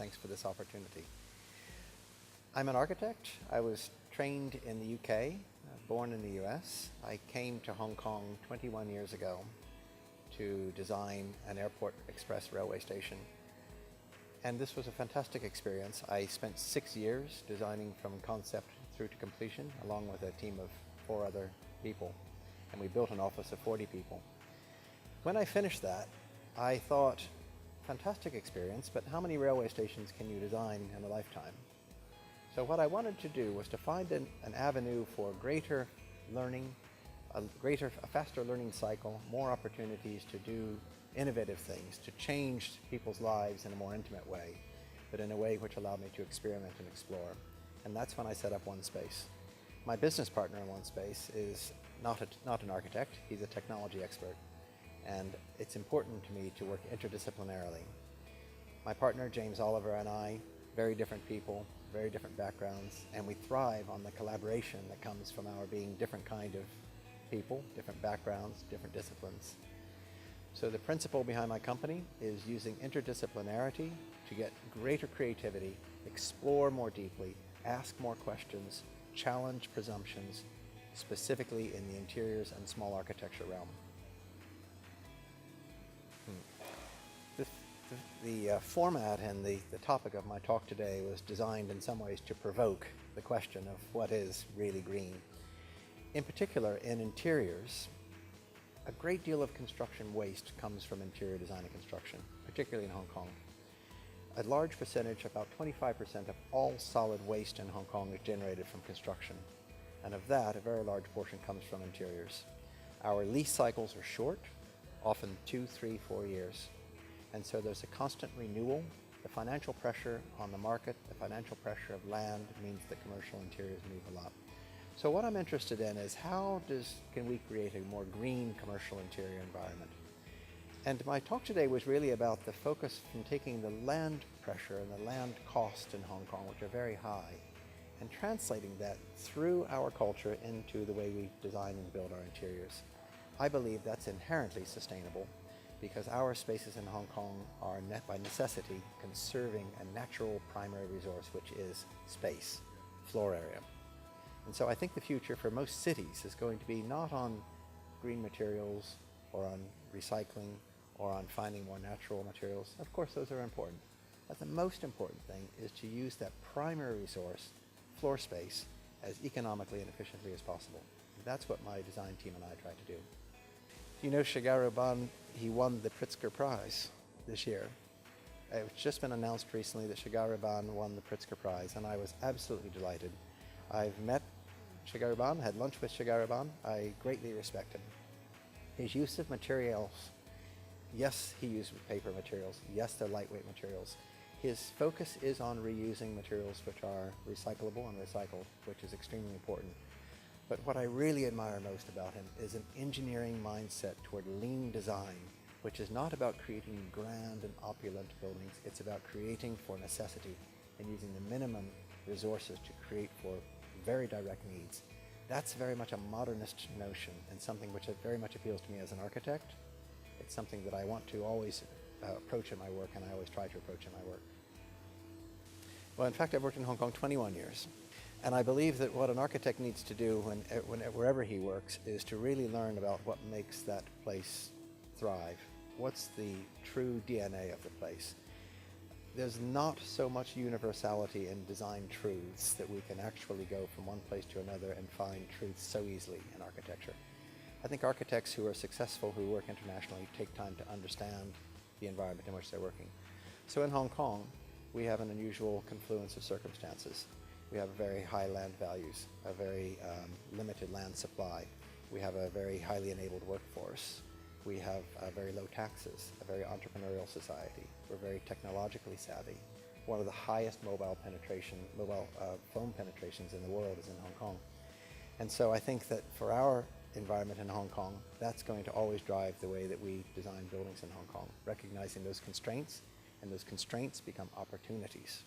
thanks for this opportunity. I'm an architect. I was trained in the UK, born in the US. I came to Hong Kong 21 years ago to design an airport express railway station. And this was a fantastic experience. I spent 6 years designing from concept through to completion, along with a team of 4 other people. And we built an office of 40 people. When I finished that, I thought, fantastic experience, but how many railway stations can you design in a lifetime? So what I wanted to do was to find an avenue for greater learning, a faster learning cycle, more opportunities to do innovative things, to change people's lives in a more intimate way, but in a way which allowed me to experiment and explore. And that's when I set up Onespace. My business partner in Onespace is not an architect, he's a technology expert. And it's important to me to work interdisciplinarily. My partner, James Oliver, and I, very different people, very different backgrounds, and we thrive on the collaboration that comes from our being different kind of people, different backgrounds, different disciplines. So the principle behind my company is using interdisciplinarity to get greater creativity, explore more deeply, ask more questions, challenge presumptions, specifically in the interiors and small architecture realm. The format and the topic of my talk today was designed in some ways to provoke the question of what is really green. In particular, in interiors, a great deal of construction waste comes from interior design and construction, particularly in Hong Kong. A large percentage, about 25% of all solid waste in Hong Kong is generated from construction. And of that, a very large portion comes from interiors. Our lease cycles are short, often 2, 3, 4 years. And so there's a constant renewal. The financial pressure on the market, the financial pressure of land means that commercial interiors move a lot. So what I'm interested in is can we create a more green commercial interior environment? And my talk today was really about the focus from taking the land pressure and the land cost in Hong Kong, which are very high, and translating that through our culture into the way we design and build our interiors. I believe that's inherently sustainable because our spaces in Hong Kong are by necessity conserving a natural primary resource, which is space, floor area. And so I think the future for most cities is going to be not on green materials or on recycling or on finding more natural materials. Of course, those are important. But the most important thing is to use that primary resource, floor space, as economically and efficiently as possible. And that's what my design team and I try to do. You know Shigeru Ban, he won the Pritzker Prize this year. It's just been announced recently that Shigeru Ban won the Pritzker Prize, and I was absolutely delighted. I've met Shigeru Ban, had lunch with Shigeru Ban. I greatly respect him. His use of materials, yes, he used paper materials. Yes, they're lightweight materials. His focus is on reusing materials which are recyclable and recycled, which is extremely important. But what I really admire most about him is an engineering mindset toward lean design, which is not about creating grand and opulent buildings. It's about creating for necessity and using the minimum resources to create for very direct needs. That's very much a modernist notion and something which very much appeals to me as an architect. It's something that I want to always approach in my work, and I always try to approach in my work. Well, in fact, I've worked in Hong Kong 21 years. And I believe that what an architect needs to do wherever he works is to really learn about what makes that place thrive. What's the true DNA of the place? There's not so much universality in design truths that we can actually go from one place to another and find truths so easily in architecture. I think architects who are successful, who work internationally, take time to understand the environment in which they're working. So in Hong Kong, we have an unusual confluence of circumstances. We have very high land values, a very limited land supply. We have a very highly enabled workforce. We have very low taxes, a very entrepreneurial society. We're very technologically savvy. One of the highest mobile phone penetrations in the world is in Hong Kong. And so I think that for our environment in Hong Kong, that's going to always drive the way that we design buildings in Hong Kong, recognizing those constraints, and those constraints become opportunities.